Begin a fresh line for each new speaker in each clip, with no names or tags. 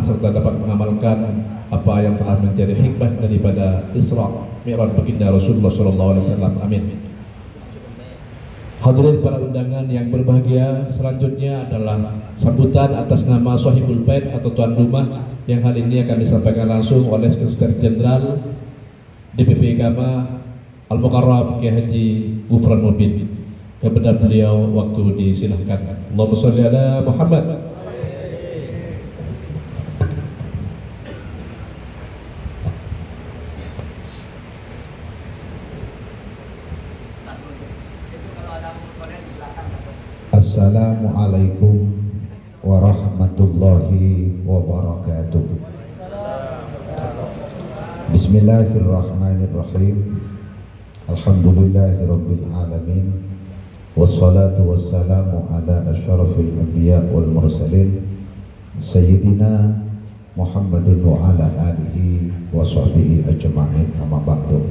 serta dapat mengamalkan apa yang telah menjadi hikmah daripada Isra Mi'raj baginda Rasulullah SAW. Amin. Hadirin para undangan yang berbahagia, selanjutnya adalah sambutan atas nama Sahibul Bait atau tuan rumah yang hal ini akan disampaikan langsung oleh Sekretaris Jenderal DPP Ikama Al-Mukarram Kiai Haji Ghufran Mubin. Kepada beliau waktu disilahkan. Allahumma sholli ala Muhammad.
Assalamualaikum warahmatullahi wabarakatuh. Bismillahirrahmanirrahim. Alhamdulillahirabbil alamin. Wassalatu wassalamu ala asyrafil anbiya wal mursalin Sayyidina Muhammadin wa ala alihi wa sahbihi ajma'in, amma ba'du.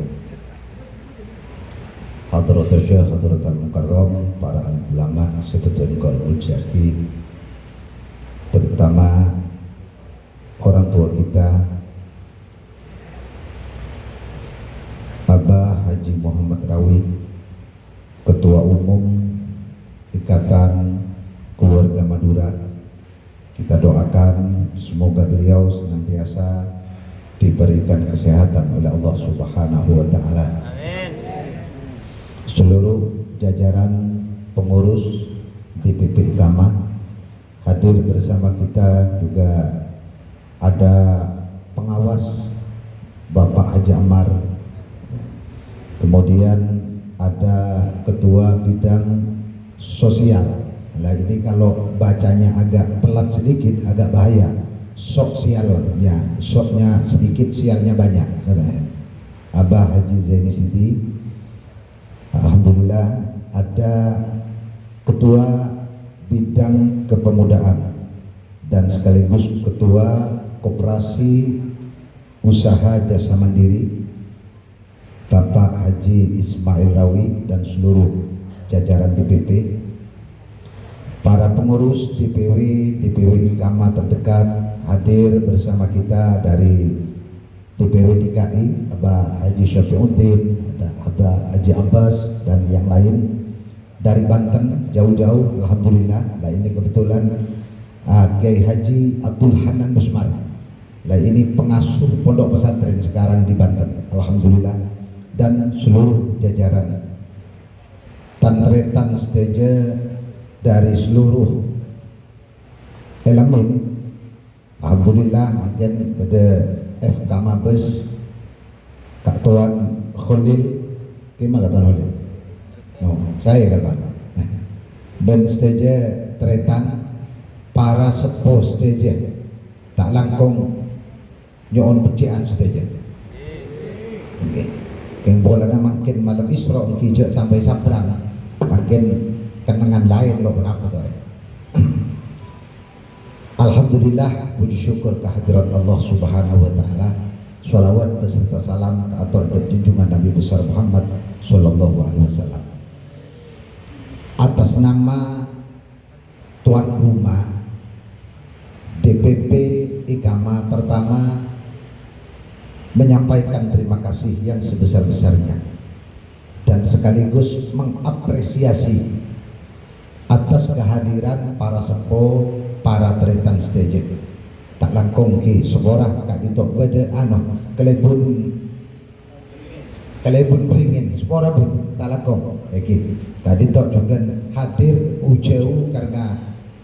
Hadratul Syekh, Hadratul Mukarram, para ulama, setujuan Qur'an Jaki, terutama orang tua kita Abah Haji Muhammad Rawi, Ketua Umum Ikatan Keluarga Madura. Kita doakan semoga beliau senantiasa diberikan kesehatan oleh Allah Subhanahu wa Ta'ala. Amin. Seluruh jajaran pengurus DPP Ikama hadir bersama kita, juga ada pengawas Bapak Haji Ammar, kemudian ada ketua bidang sosial. Nah, ini kalau bacanya agak telat sedikit agak bahaya. Sosialnya, soknya sedikit, sialnya banyak. Abah Haji Zaini Siti. Alhamdulillah ada ketua bidang kepemudaan dan sekaligus ketua koperasi usaha jasa mandiri Bapak Haji Ismail Rawi dan seluruh jajaran DPP, para pengurus DPW Ikama terdekat hadir bersama kita dari DPW DKI, Abah Haji Syafi'uddin, ada Abah Haji Abbas dan yang lain dari Banten jauh-jauh. Alhamdulillah, lah ini kebetulan Kiai Haji Abdul Hanan Musmar, lah ini pengasuh pondok pesantren sekarang di Banten. Alhamdulillah, dan seluruh jajaran tantretan stage dari seluruh elemen. Alhamdulillah, makin pada FK Mabes Kak Tuan Khalil, gimana Kak Tuan Khalil? No, saya kawan. Ben stage tretan para sepo stage tak langkong nyon pecian stage. Oke. Keng bolana makin malam Isra kijak tambah sabrang, makin kenangan lain lo berapa tuh. Alhamdulillah, puji syukur kehadirat Allah Subhanahu wa Ta'ala. Sholawat beserta salam ke atas junjungan Nabi besar Muhammad Sallallahu Alaihi Wasallam. Atas nama tuan rumah DPP Ikama pertama, menyampaikan terima kasih yang sebesar-besarnya dan sekaligus mengapresiasi atas kehadiran para sepo, para tretan stage. Tak langkong ki seborah kak ditok beda kelebun beringin seborah pun tak langkong. Eki tadi tok juga hadir ujau karena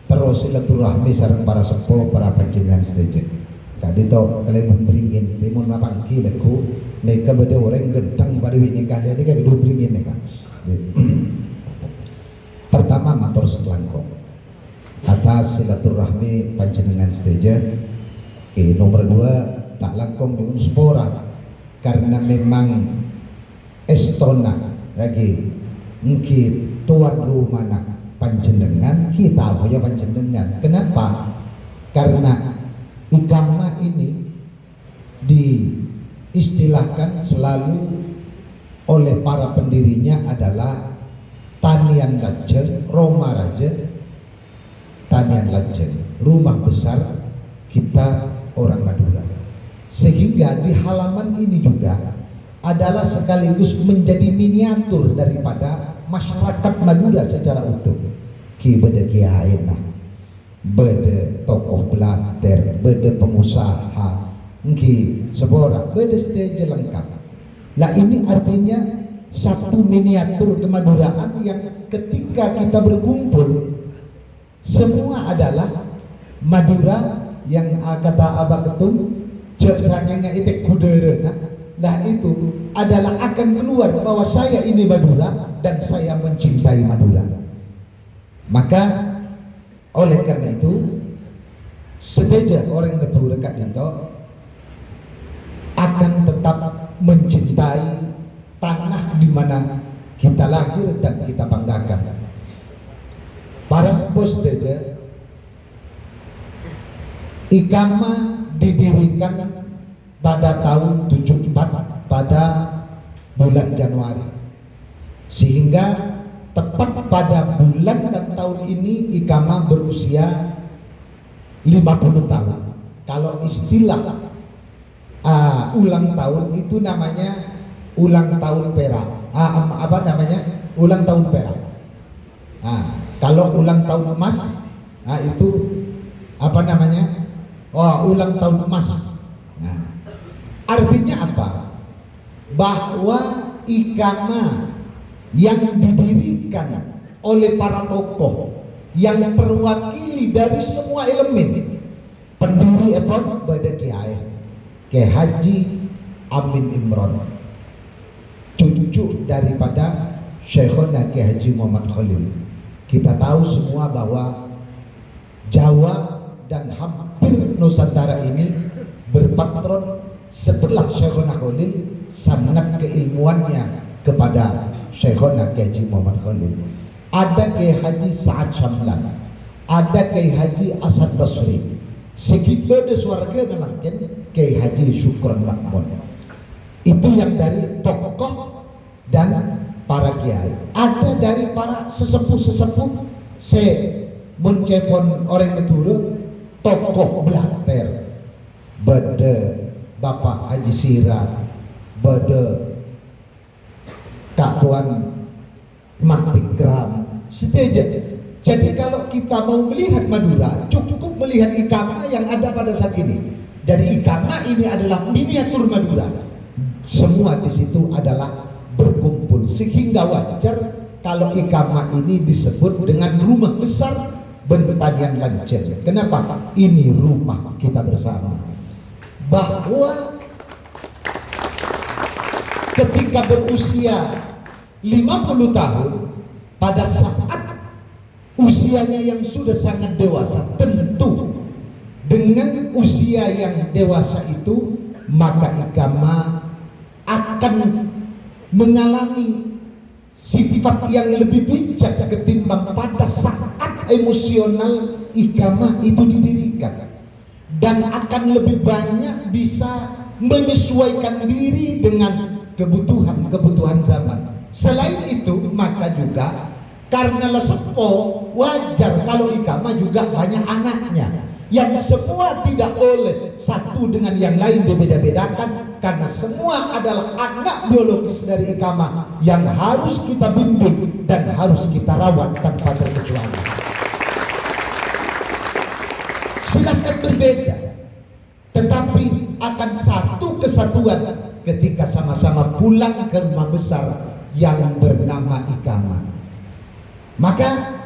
terus silaturahmi sareng para sepo, para panjenengan stage. Kadito kelebun beringin timun lapang kileku neka beda orang gentang pada wini kalian ini kan beringin neka. Pertama matur selangkong atas silaturahmi panjenengan stage. Nomor dua tak langkong dengan spora karena memang estona lagi mungkin tuan rumah panjenengan kita ya panjenengan. Kenapa? Karena Ikama ini diistilahkan selalu oleh para pendirinya adalah Tanian Lajer, Roma Raja, Tanian Lajer, rumah besar kita orang Madura. Sehingga di halaman ini juga adalah sekaligus menjadi miniatur daripada masyarakat Madura secara utuh. Ki bede kiai nah, bede tokoh belater, bede pengusaha, ki sebora, bede stage lengkap. Lah ini artinya satu miniatur kemaduraan yang ketika kita berkumpul semua adalah Madura yang kata Abah Ketum cek sangenya itik kuderena. Lah itu adalah akan keluar bahwa saya ini Madura dan saya mencintai Madura. Maka oleh karena itu sedeja orang Madura Kak Dinto akan tetap mencintai tanah di mana kita lahir dan kita banggakan. Para bos saja, Ikama didirikan pada tahun 74 pada bulan Januari, sehingga tepat pada bulan dan tahun ini Ikama berusia 50 tahun. Kalau istilah ulang tahun itu namanya ulang tahun perak. Apa namanya? Ulang tahun perak. Kalau ulang tahun emas, itu apa namanya? Ulang tahun emas. Artinya apa? Bahwa Ikama yang didirikan oleh para tokoh yang terwakili dari semua elemen pendiri Epon pada Kiai Haji Amin Imron, cucu daripada Syekhona Kiai Haji Muhammad Khalil. Kita tahu semua bahwa Jawa dan hampir Nusantara ini berpatron setelah Syekhona Khalil sangat keilmuannya kepada Syekhona Kiai Haji Muhammad Khalil. Ada Kiai Haji Sa'ad Syamlan, ada Kiai Haji Asad Basri, sekitar suarga namakan Kiai Haji Syukron Makmun. Itu yang dari tokoh dan para kiai. Ada dari para sesepuh-sesepuh mencepon orang Madura, tokoh belater, bede Bapak Haji Sira, bede Kak Tuan Matikram, seteja. Jadi kalau kita mau melihat Madura, cukup melihat Ikama yang ada pada saat ini. Jadi Ikama ini adalah miniatur Madura. Semua di situ adalah berkumpul, sehingga wajar kalau Ikama ini disebut dengan rumah besar Bentanian Lancen. Kenapa? Ini rumah kita bersama. Bahwa ketika berusia 50 tahun, pada saat usianya yang sudah sangat dewasa, tentu dengan usia yang dewasa itu maka Ikama akan mengalami sifat yang lebih bijak ketimbang pada saat emosional Ikama itu didirikan, dan akan lebih banyak bisa menyesuaikan diri dengan kebutuhan zaman. Selain itu maka juga karena lesepo wajar kalau Ikama juga banyak anaknya, yang semua tidak boleh satu dengan yang lain dibeda-bedakan, karena semua adalah anak biologis dari Ikama yang harus kita bimbing dan harus kita rawat tanpa terkecuali. Silahkan berbeda, tetapi akan satu kesatuan ketika sama-sama pulang ke rumah besar yang bernama Ikama. Maka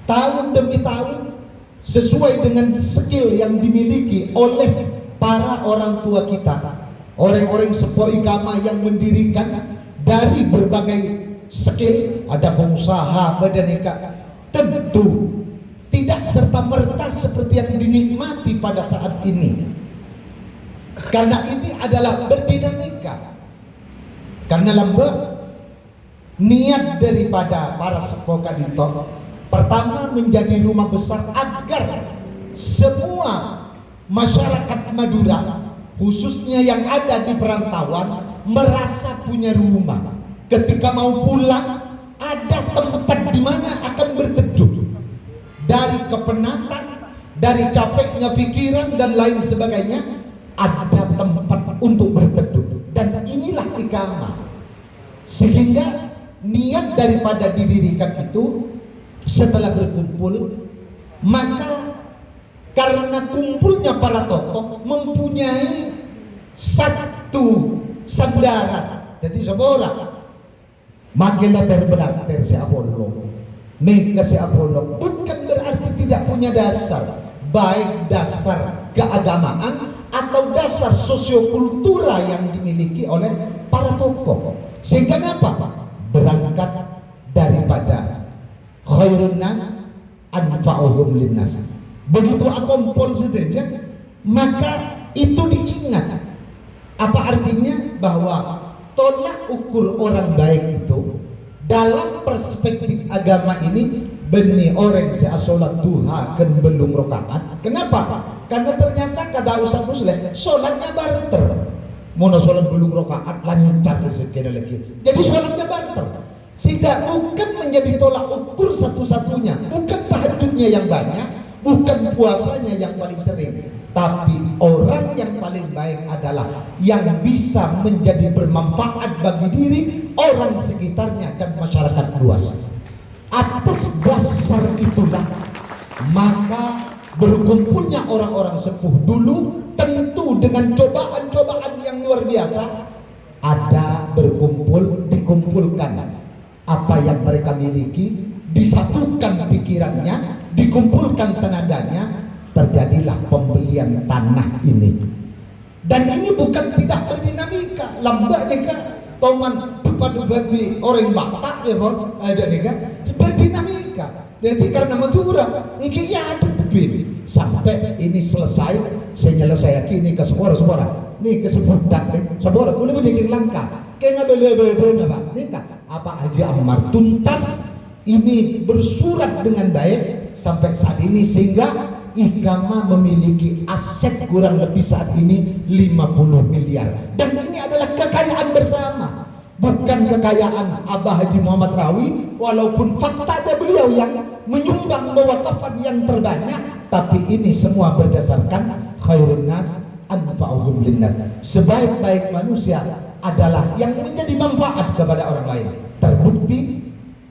tahun demi tahun, sesuai dengan skill yang dimiliki oleh para orang tua kita, orang-orang sepuh Ikama yang mendirikan dari berbagai skill, ada pengusaha, badaneka, tentu tidak serta-merta seperti yang dinikmati pada saat ini, karena ini adalah berdinamika. Karena lembah niat daripada para sepuh Kadinto pertama menjadi rumah besar agar semua masyarakat Madura, khususnya yang ada di perantauan, merasa punya rumah. Ketika mau pulang ada tempat di mana akan berteduh dari kepenatan, dari capeknya pikiran dan lain sebagainya, ada tempat untuk berteduh. Dan inilah iqamah. Sehingga niat daripada didirikan itu setelah berkumpul, maka karena kumpulnya para tokoh mempunyai satu sandaran. Jadi seorang makilah terbelater si Apollo, nikah si Apollo, bukan berarti tidak punya dasar, baik dasar keagamaan atau dasar sosiokultural yang dimiliki oleh para tokoh. Sehingga apa? Berangkat daripada khairun nas anfa'uhum linnas. Begitu akompol saja, maka itu diingat. Apa artinya? Bahwa tolak ukur orang baik itu dalam perspektif agama ini benih orang sholat duha kan belum rokaat. Kenapa? Karena ternyata kata Ustaz Muslim sholatnya barter. Mau sholat belum rokaat lancar sekali lagi. Jadi sholatnya barter. Sehingga bukan menjadi tolak ukur satu-satunya, bukan tahajudnya yang banyak, bukan puasanya yang paling sering, tapi orang yang paling baik adalah yang bisa menjadi bermanfaat bagi diri, orang sekitarnya dan masyarakat luas. Atas dasar itulah maka berkumpulnya orang-orang sepuh dulu tentu dengan cobaan-cobaan yang luar biasa. Ada berkumpul, dikumpulkan apa yang mereka miliki, disatukan pikirannya, dikumpulkan tenaganya, terjadilah pembelian tanah ini. Dan ini bukan tidak berdinamika, lambat nikah toman depan orang Batak ya bos, ada nikah berdinamika. Jadi karena Madura mungkin ya ada bin sampai ini selesai, saya yakini ke sebora nih ke sebudak sebora kulit berdikir langka kayaknya bela-bela apa nikah apa Haji Ammar tuntas ini bersurat dengan baik sampai saat ini, sehingga iqamah memiliki aset kurang lebih saat ini 50 miliar. Dan ini adalah kekayaan bersama, bukan kekayaan Abah Haji Muhammad Rawi, walaupun faktanya beliau yang menyumbang mewakafan yang terbanyak, tapi ini semua berdasarkan khairun nas anfa'uhum linnas. Sebaik-baik manusia adalah yang menjadi manfaat kepada orang lain. Terbukti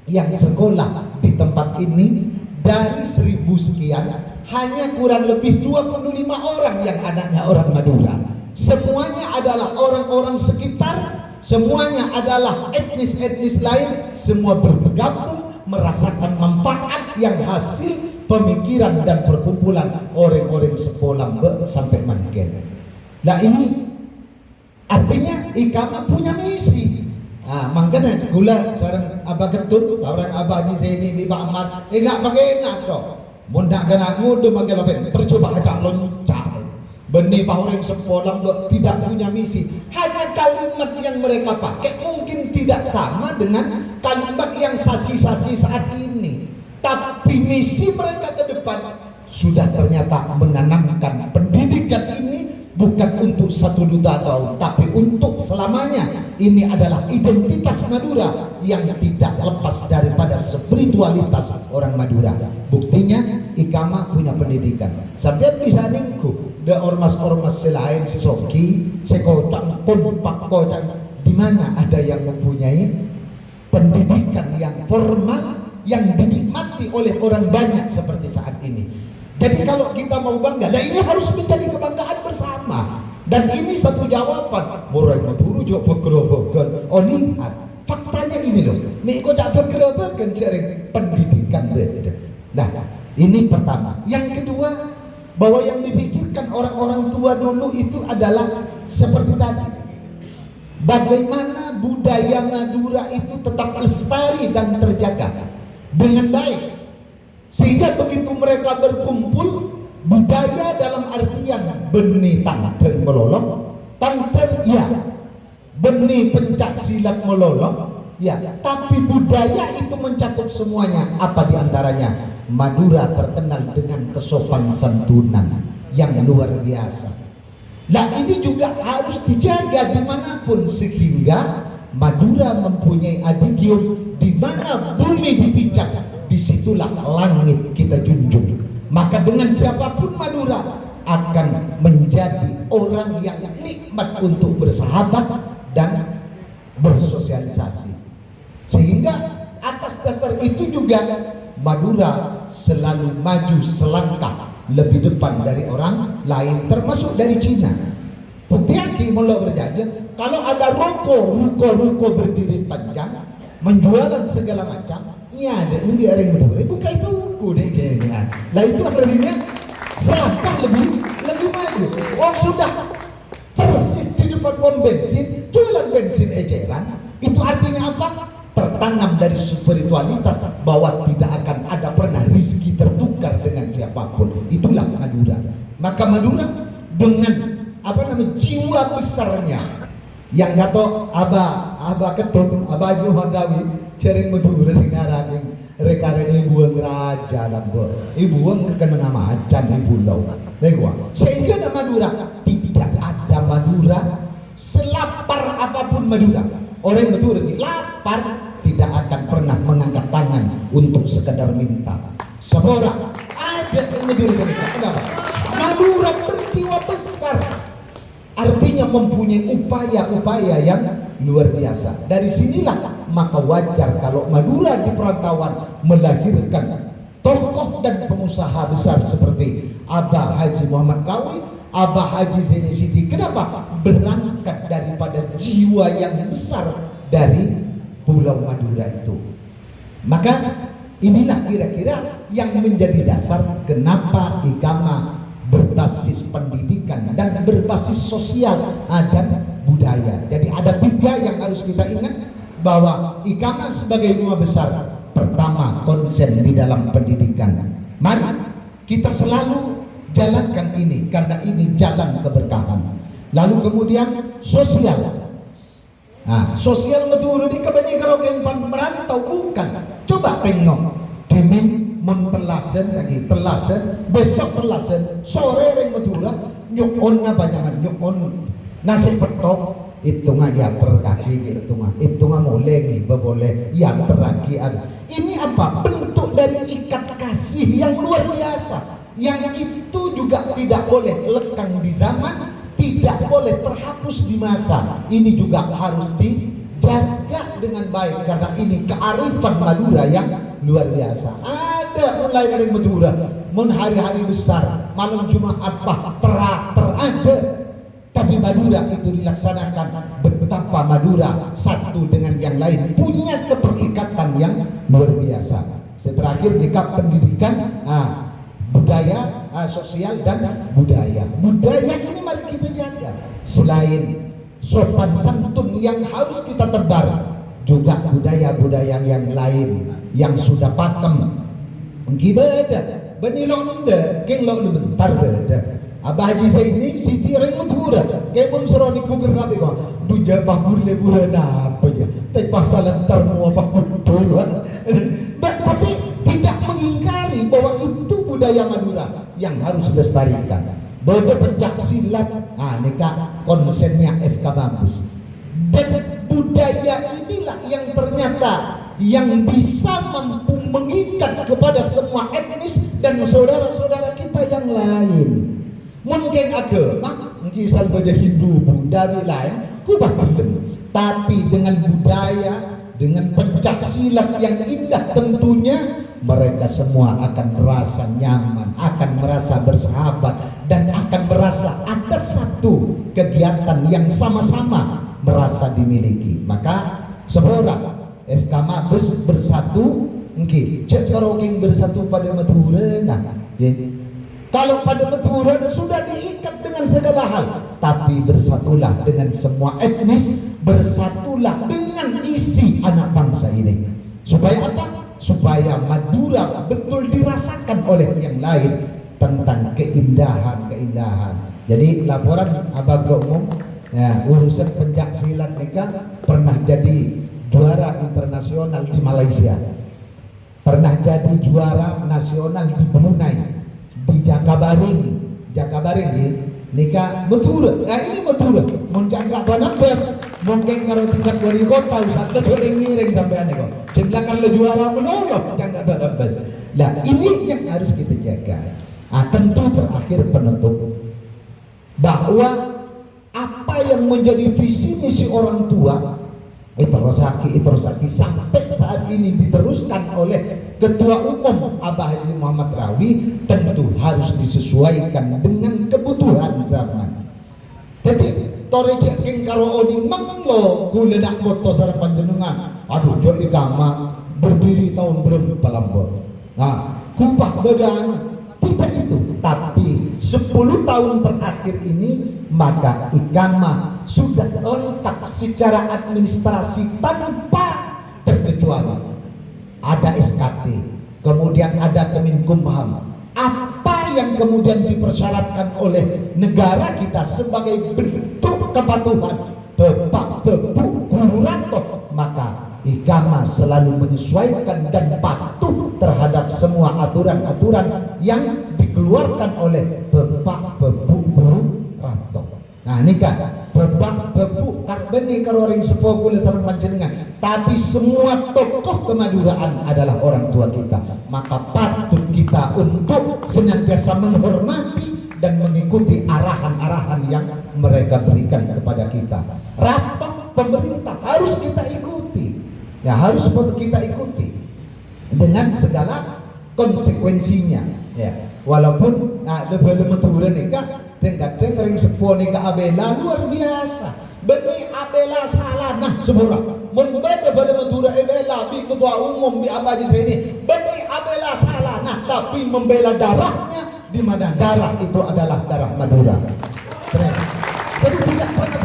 yang sekolah di tempat ini dari 1000 sekian hanya kurang lebih 25 orang yang anaknya orang Madura. Semuanya adalah orang-orang sekitar, semuanya adalah etnis-etnis lain, semua bergabung merasakan manfaat yang hasil pemikiran dan perkumpulan orang-orang sekolah sampai Manken. Nah ini artinya iqamah punya misi. Makanya gula seorang abah ketut, seorang abah ni saya ini di Pak Ahmad, enggak pakai enggak toh. Mundak kena ngudu makin lebih tercoba aja loncat. Benih orang sekolah tidak punya misi. Hanya kalimat yang mereka pakai mungkin tidak sama dengan kalimat yang sasi-sasi saat ini. Tapi misi mereka ke depan sudah ternyata menanamkan pendidikan ini bukan untuk 1 duta tahun, tapi untuk selamanya. Ini adalah identitas Madura yang tidak lepas daripada spiritualitas orang Madura. Buktinya iqamah punya pendidikan. Sampai bisa ningku da ormas-ormas selain sesoki, sekotang, pompak kotang, di mana ada yang mempunyai pendidikan yang formal yang dinikmati oleh orang banyak seperti saat ini. Jadi kalau kita mau bangga, nah ini harus menjadi kebanggaan bersama. Dan ini satu jawaban. Murai maturu jauh bergerobokan. Oh lihat, faktanya ini loh. Nih kok tak bergerobokan cari pendidikan beda. Nah ini pertama. Yang kedua, bahwa yang dipikirkan orang-orang tua dulu itu adalah seperti tadi. Bagaimana budaya Madura itu tetap lestari dan terjaga dengan baik. Sehingga begitu mereka berkumpul, budaya dalam artian benih tangten melolong, tangten ya, benih pencak silat melolong ya, tapi budaya itu mencakup semuanya. Apa diantaranya? Madura terkenal dengan kesopan santunan yang luar biasa. Nah ini juga harus dijaga dimanapun, sehingga Madura mempunyai adigium di mana bumi dipijak, disitulah langit kita junjung. Maka dengan siapapun Madura akan menjadi orang yang nikmat untuk bersahabat dan bersosialisasi. Sehingga atas dasar itu juga Madura selalu maju selangkah lebih depan dari orang lain, termasuk dari Cina. Bukti mulai berjaya kalau ada ruko berdiri panjang menjualan segala macam, ya ada ini dia yang betul. Bukan itu ruko deh kayaknya. Lah itu artinya selangkah lebih maju. Wong sudah persis di depan pom bensin jualan bensin eceran. Itu artinya apa? Tertanam dari spiritualitas bahwa tidak akan ada pernah rezeki tertukar dengan siapapun. Itulah Madura. Maka Madura dengan jiwa besarnya yang kata Abah Ketut, Abah Johandawi cering Madura ngarang rekare ibu raja lambo ibu kekena macan ibu lau sehingga nama Madura tidak ada Madura selapar apapun Madura. Orang Madura lapar tidak akan pernah mengangkat tangan untuk sekedar minta. Sebora ada yang Madura sini. Kenapa? Madura berjiwa besar. Artinya mempunyai upaya-upaya yang luar biasa. Dari sinilah maka wajar kalau Madura di perantauan melahirkan tokoh dan pengusaha besar seperti Abah Haji Muhammad Kawi, Abah Haji Zaini Siti. Kenapa? Berangkat daripada jiwa yang besar dari Pulau Madura itu. Maka inilah kira-kira yang menjadi dasar kenapa Ikama berbasis pendidikan dan berbasis sosial dan budaya. Jadi ada 3 yang harus kita ingat bahwa Ikama sebagai rumah besar. Pertama, konsen di dalam pendidikan. Mari kita selalu jalankan ini karena ini jalan keberkahan. Lalu kemudian sosial. Nah, sosial Madura di kebanyakan orang yang merantau bukan. Coba tengok Dimin mentelasen lagi, telasen, besok telasen, sore orang Madura nyukon apa nyaman, nyukon nasi petok itu nggak ya terkaki itu nggak boleh boleh yang terakian. Ini apa? Bentuk dari ikat kasih yang luar biasa, yang itu juga tidak boleh lekang di zaman, tidak boleh terhapus di masa. Ini juga harus dijaga dengan baik karena ini kearifan Madura yang luar biasa. Ada mulai dari Madura, hari-hari besar, malam Jumat ada. Tapi Madura itu dilaksanakan betapa Madura satu dengan yang lain punya keterikatan yang luar biasa. Terakhir nikah pendidikan, budaya, sosial dan budaya. Budaya ini mari kita jaga. Selain sopan santun yang harus kita tebar, juga budaya-budaya yang lain yang sudah pakem. Mungkin beda, benilong beda, keng lo bentar beda. Abah Haji Zaini Siti orang Madura, kayak pun suruh dikubur nabi kok. Duja bahur leburan apa aja, tapi pasal lentar mau apa betul. Tapi tidak mengingkari bahwa itu budaya Madura yang harus dilestarikan. Beda pencak silat, nikah konsennya FK Bambus. Dan budaya inilah yang ternyata yang bisa mampu mengikat kepada semua etnis dan saudara-saudara kita yang lain. Mungkin agama, mungkin saja Hindu, Buddha, lain, kubah tapi dengan budaya, dengan pencak silat yang indah tentunya mereka semua akan merasa nyaman, akan merasa bersahabat, dan akan merasa ada satu kegiatan yang sama-sama merasa dimiliki. Maka sebora FK Mabes bersatu, mungkin cek orang bersatu pada Madura, kalau pada Madura sudah diikat dengan segala hal, tapi bersatulah dengan semua etnis, bersatulah dengan isi anak bangsa ini. Supaya apa? Supaya Madura betul dirasakan oleh yang lain tentang keindahan-keindahan. Jadi laporan Abang Umum, urusan pencak silat nikah pernah jadi juara internasional di Malaysia, pernah jadi juara nasional di Brunei, di Jakabaring nikah Madura. Ini Madura menjangka Banabes mungkin kalau tingkat wali kota usah kecuali ngiring sampai aneh kok. Jenglakan le juara menolong jangan Banabes. Nah ini yang harus kita jaga. Tentu terakhir penutup, bahwa apa yang menjadi visi misi orang tua Itrosaki sampai saat ini diteruskan oleh Ketua Umum Abah Haji Muhammad Rawi, tentu harus disesuaikan dengan kebutuhan zaman. Jadi toreje king karo oding manglo gule nak moto sareng panjenengan. Aduh yo igama berdiri tahun berapa lambok. Nah, kupah bedana tidak itu, tapi 10 tahun terakhir ini maka Ikama sudah lengkap secara administrasi tanpa terkecuali. Ada SKT, kemudian ada Kemenkumham. Apa yang kemudian dipersyaratkan oleh negara kita sebagai bentuk kepatuhan Bapak Bebu Guru Ranto, maka Ikama selalu menyesuaikan dan patuh terhadap semua aturan-aturan yang dikeluarkan oleh Bapak Bebu Guru Ranto. Nah nikah Bapak Bebu karbeni karoring sepuh kula sareng panjenengan, tapi semua tokoh kemaduraan adalah orang tua kita, maka patut kita untuk senantiasa menghormati dan mengikuti arahan-arahan yang mereka berikan kepada kita. Ranto pemerintah harus kita ikuti, ya harus kita ikuti dengan segala konsekuensinya, ya walaupun lebih meturan nikah kadang ring sepuh nikah abela luar biasa beni abela salah nah semua membeda pada mentura abela bi ketua umum bi abaji saya ini beni abela salah nah tapi membela darahnya, di mana darah itu adalah darah Madura. Jadi tidak pernah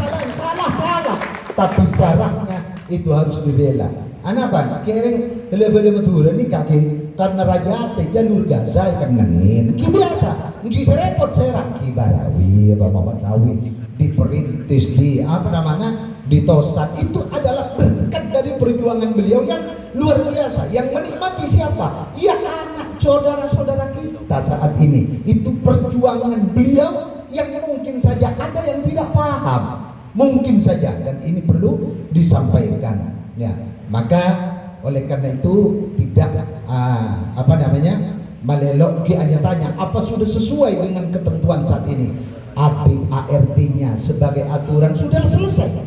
salah tapi darahnya itu harus dibela. Apa? Kering hele-hele Madura ni kaki karena raja teh jalur Gaza kan nengin. Ki biasa, ngi serepot serang Ki Barawi, Bapak Muhammad Nawi diperintis di apa namanya? Ditosan. Itu adalah berkat dari perjuangan beliau yang luar biasa. Yang menikmati siapa? Ya anak saudara-saudara kita saat ini. Itu perjuangan beliau yang mungkin saja ada yang tidak paham. Mungkin saja, dan ini perlu disampaikan, ya. Maka oleh karena itu tidak melelok hanya tanya apa sudah sesuai dengan ketentuan saat ini. ART-nya sebagai aturan sudah selesai,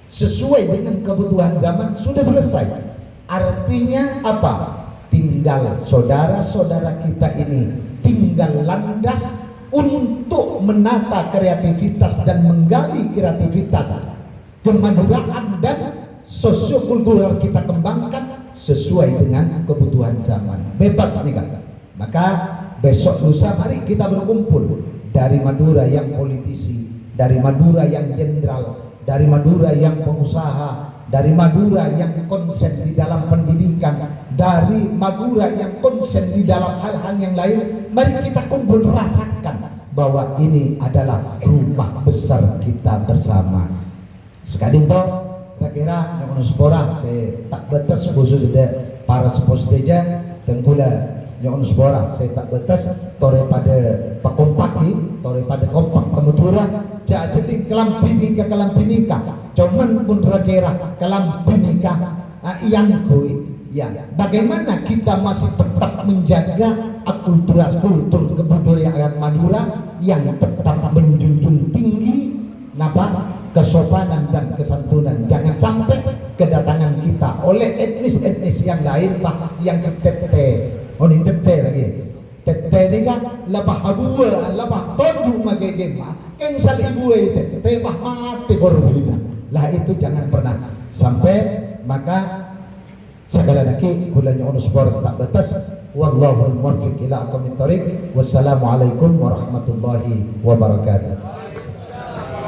sesuai dengan kebutuhan zaman sudah selesai. Artinya apa? Tinggal saudara-saudara kita ini tinggal landas untuk menata kreativitas dan menggali kreativitas kemaduraan dan sosiokultural kita kembangkan sesuai dengan kebutuhan zaman. Bebas nih kan. Maka besok lusa mari kita berkumpul dari Madura yang politisi, dari Madura yang jenderal, dari Madura yang pengusaha, dari Madura yang konsen di dalam pendidikan, dari Madura yang konsen di dalam hal-hal yang lain. Mari kita kumpul rasakan bahwa ini adalah rumah besar kita bersama. Sekali itu kira-kira yang spora saya tak batas khusus ada para seposteja tengkula yang spora saya tak batas tore pada pakompaki tore pada kompak kemutura jadi kelampinika cuman pun kira-kira kelampinika yang kui ya bagaimana kita masih tetap menjaga kultur kebudayaan Madura yang tetap menjunjung tinggi kesopanan dan kesantunan. Jangan sampai kedatangan kita oleh etnis-etnis yang lain yang tete lagi tete ini kan labah dua labah tonjuk magiging keng sal ibu tete mati korbina lah itu jangan pernah sampai. Maka segala naki kulanya onus boros tak batas. Wallahul muwaffiq ila aqwamit thoriq. Wassalamualaikum warahmatullahi wabarakatuh.